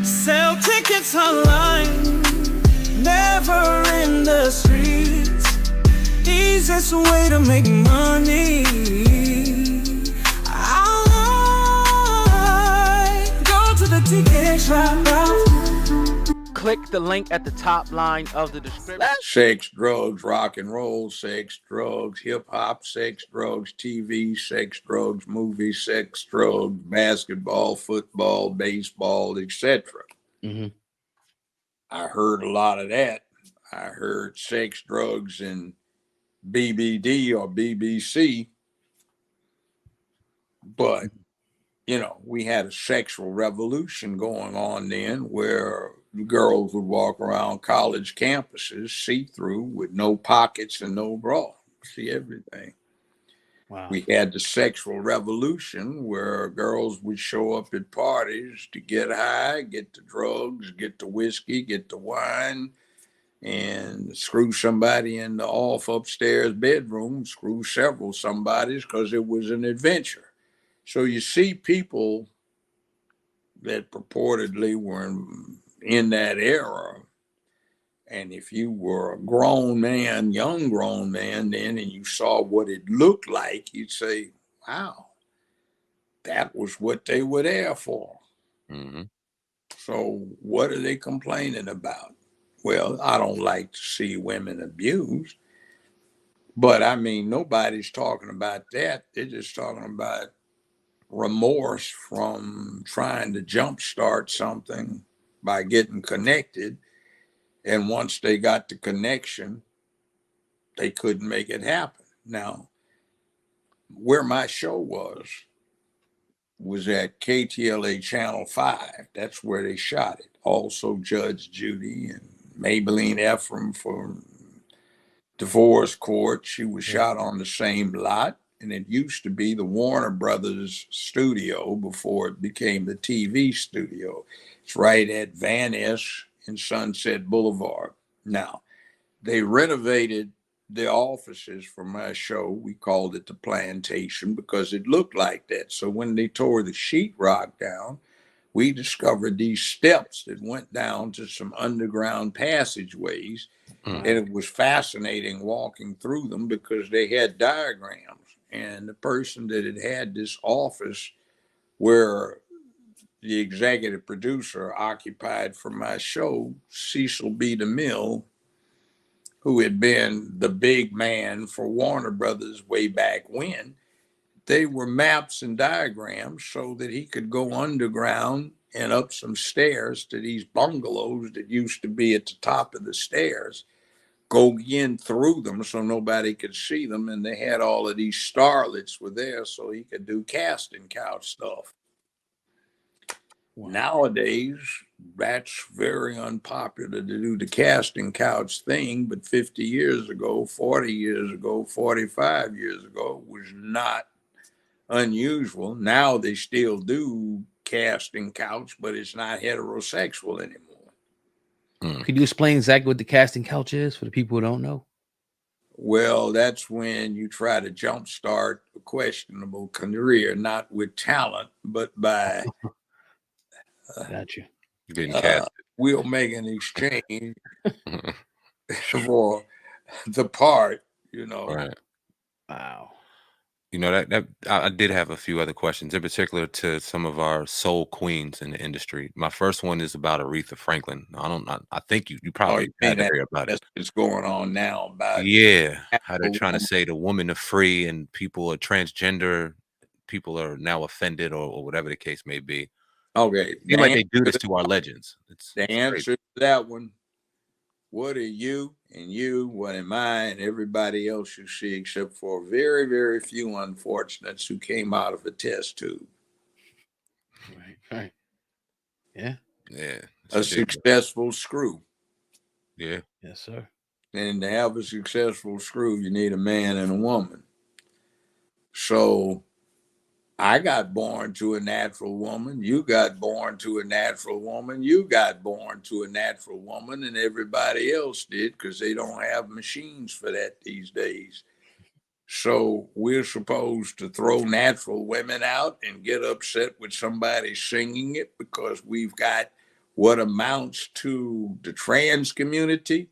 Sell tickets online, never in the streets. Easiest way to make money. I go to the ticket shop. Click the link at the top line of the description. Sex, drugs, rock and roll, sex, drugs, hip hop, sex, drugs, TV, sex, drugs, movies, sex, drugs, basketball, football, baseball, etc. Mm-hmm. I heard a lot of that. I heard sex, drugs, and BBD or BBC. But, you know, we had a sexual revolution going on then where girls would walk around college campuses see-through with no pockets and no bra, see everything. Wow. We had the sexual revolution where girls would show up at parties to get high, get the drugs, get the whiskey, get the wine, and screw somebody in the off upstairs bedroom, screw several somebodies because it was an adventure. So you see people that purportedly were in that era, and if you were a grown man, young grown man then, and you saw what it looked like, you'd say, wow, that was what they were there for. Mm-hmm. So what are they complaining about? Well, I don't like to see women abused, but I mean, nobody's talking about that. They're just talking about remorse from trying to jumpstart something by getting connected. And once they got the connection, they couldn't make it happen. Now, where my show was at KTLA Channel 5. That's where they shot it. Also Judge Judy and Maybelline Ephraim for Divorce Court. She was shot on the same lot. And it used to be the Warner Brothers studio before it became the TV studio. It's right at Van Ness and Sunset Boulevard. Now, they renovated the offices for my show. We called it the Plantation because it looked like that. So when they tore the sheetrock down, we discovered these steps that went down to some underground passageways. And it was fascinating walking through them because they had diagrams. And the person that had this office where the executive producer occupied for my show, Cecil B. DeMille, who had been the big man for Warner Brothers way back when, they were maps and diagrams so that he could go underground and up some stairs to these bungalows that used to be at the top of the stairs, go in through them so nobody could see them. And they had all of these starlets were there so he could do casting couch stuff. Wow. Nowadays, that's very unpopular to do the casting couch thing, but 50 years ago, 40 years ago, 45 years ago, it was not unusual. Now they still do casting couch, but it's not heterosexual anymore. Could you explain exactly what the casting couch is for the people who don't know? Well, that's when you try to jumpstart a questionable career, not with talent, but by Gotcha. Getting casted. We'll make an exchange for the part, you know. Right. Wow. You know, that I did have a few other questions, in particular to some of our soul queens in the industry. My first one is about Aretha Franklin. I think you probably had to hear about it. It's going on now about how they're trying to say the woman are free and people are transgender, people are now offended or whatever the case may be. Okay. Like they do this to our legends. The answer to that one, what are you and you, what am I, and everybody else you see, except for very, very few unfortunates who came out of a test tube. Right. Yeah. A successful screw. Yeah. Yes, sir. And to have a successful screw, you need a man and a woman. So I got born to a natural woman. You got born to a natural woman. You got born to a natural woman, and everybody else did because they don't have machines for that these days. So we're supposed to throw natural women out and get upset with somebody singing it because we've got what amounts to the trans community,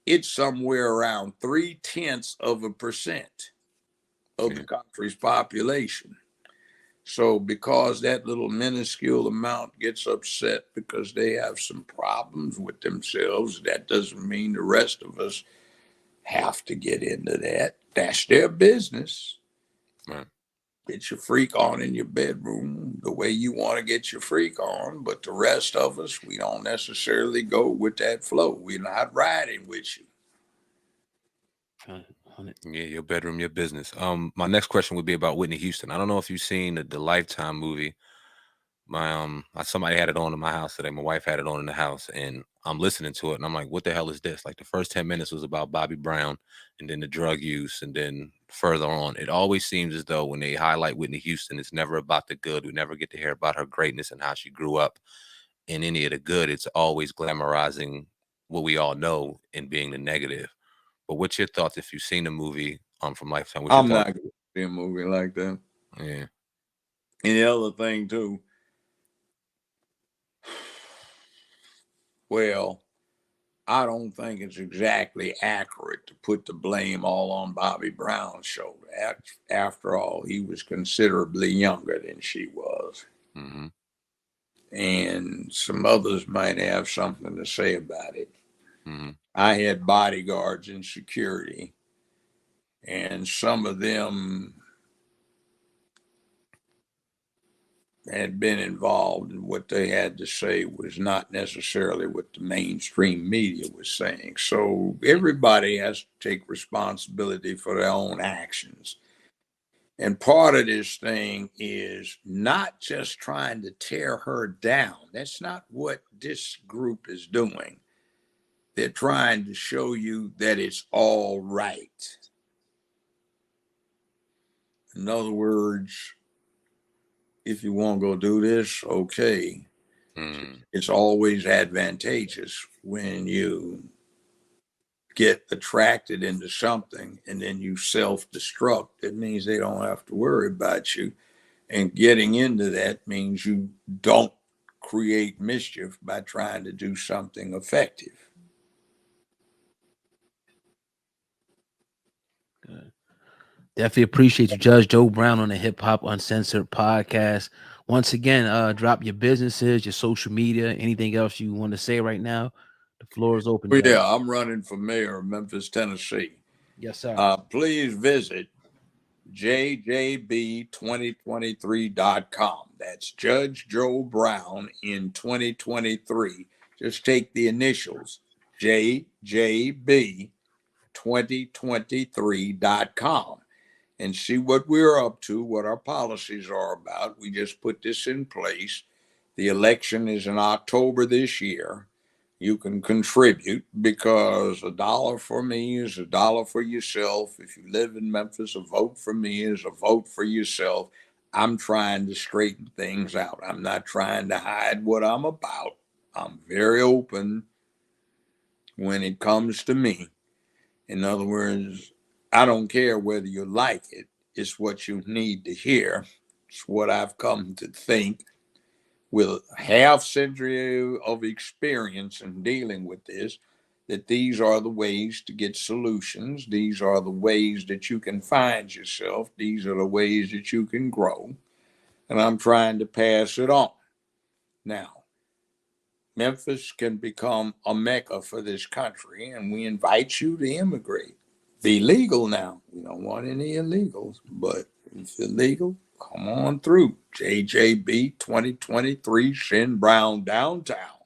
it's somewhere around 0.3% of the country's population. So because that little minuscule amount gets upset because they have some problems with themselves, that doesn't mean the rest of us have to get into that. That's their business. Right. Get your freak on in your bedroom the way you want to get your freak on, but the rest of us, we don't necessarily go with that flow. We're not riding with you. Yeah, your bedroom, your business. My next question would be about Whitney Houston. I don't know if you've seen the Lifetime movie. Somebody had it on in my house today. My wife had it on in the house, and I'm listening to it, and I'm like, "What the hell is this?" Like the first 10 minutes was about Bobby Brown, and then the drug use, and then further on, it always seems as though when they highlight Whitney Houston, it's never about the good. We never get to hear about her greatness and how she grew up in any of the good. It's always glamorizing what we all know and being the negative. But what's your thoughts if you've seen the movie from Lifetime? What's your I'm not thoughts? going to see a movie like that. Yeah. And the other thing too, well, I don't think it's exactly accurate to put the blame all on Bobby Brown's shoulder. After all, he was considerably younger than she was. Mm-hmm. And some others might have something to say about it. Mm-hmm. I had bodyguards in security, and some of them had been involved, and what they had to say was not necessarily what the mainstream media was saying. So everybody has to take responsibility for their own actions. And part of this thing is not just trying to tear her down. That's not what this group is doing. They're trying to show you that it's all right. In other words, if you want to go do this, okay. It's always advantageous when you get attracted into something and then you self-destruct. It means they don't have to worry about you. And getting into that means you don't create mischief by trying to do something effective. Good. Definitely appreciate you, Judge Joe Brown, on the Hip Hop Uncensored podcast. Once again, drop your businesses, your social media, anything else you want to say right now. The floor is open. Well, Judge. yeah, I'm running for mayor of Memphis, Tennessee. Yes, sir. Please visit jjb2023.com. That's Judge Joe Brown in 2023. Just take the initials, jjb2023.com, and see what we're up to, what our policies are about. We just put this in place. The election is in October this year. You can contribute because $1 for me is $1 for yourself. If you live in Memphis, a vote for me is a vote for yourself. I'm trying to straighten things out. I'm not trying to hide what I'm about. I'm very open when it comes to me. In other words, I don't care whether you like it. It's what you need to hear. It's what I've come to think. With a half century of experience in dealing with this, that these are the ways to get solutions. These are the ways that you can find yourself. These are the ways that you can grow. And I'm trying to pass it on. Now, Memphis can become a mecca for this country, and we invite you to immigrate. Be legal now. We don't want any illegals, but if you're legal, come on through. JJB 2023, Shin Brown downtown.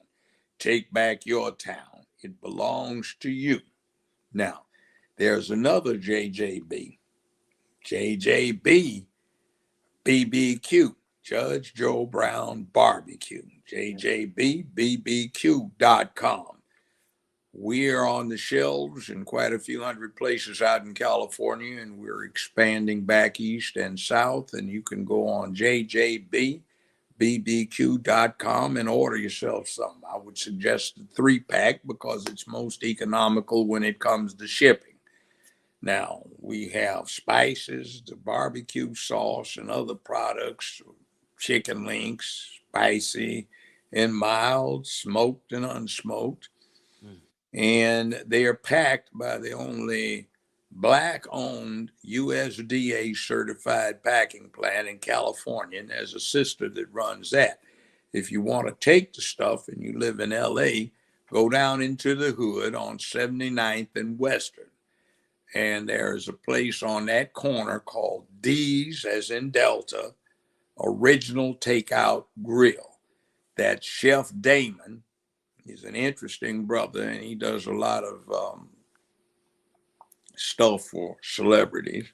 Take back your town. It belongs to you. Now, there's another JJB. JJB BBQ. Judge Joe Brown Barbecue. JJBBBQ.com. We are on the shelves in quite a few hundred places out in California, and we're expanding back east and south. And you can go on jjbbbq.com and order yourself some. I would suggest the 3-pack because it's most economical when it comes to shipping. Now, we have spices, the barbecue sauce, and other products, chicken links, spicy, in mild, smoked, and unsmoked. Mm. And they are packed by the only Black-owned USDA certified packing plant in California, and there's a sister that runs that. If you want to take the stuff and you live in LA, go down into the hood on 79th and Western. And there's a place on that corner called D's, as in Delta, Original Takeout Grill. That's Chef Damon. He's an interesting brother, and he does a lot of stuff for celebrities.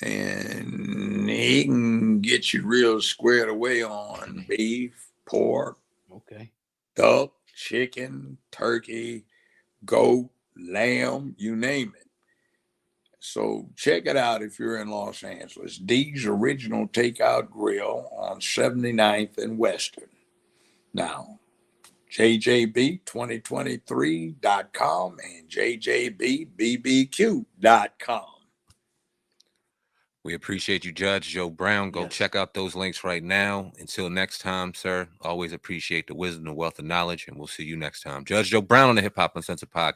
And he can get you real squared away on beef, pork, Okay. duck, chicken, turkey, goat, lamb, you name it. So check it out if you're in Los Angeles. D's Original Takeout Grill on 79th and Western. Now, JJB2023.com and JJBBBQ.com. We appreciate you, Judge Joe Brown. Go check out those links right now. Until next time, sir, always appreciate the wisdom and wealth of knowledge, and we'll see you next time. Judge Joe Brown on the Hip Hop Uncensored Podcast.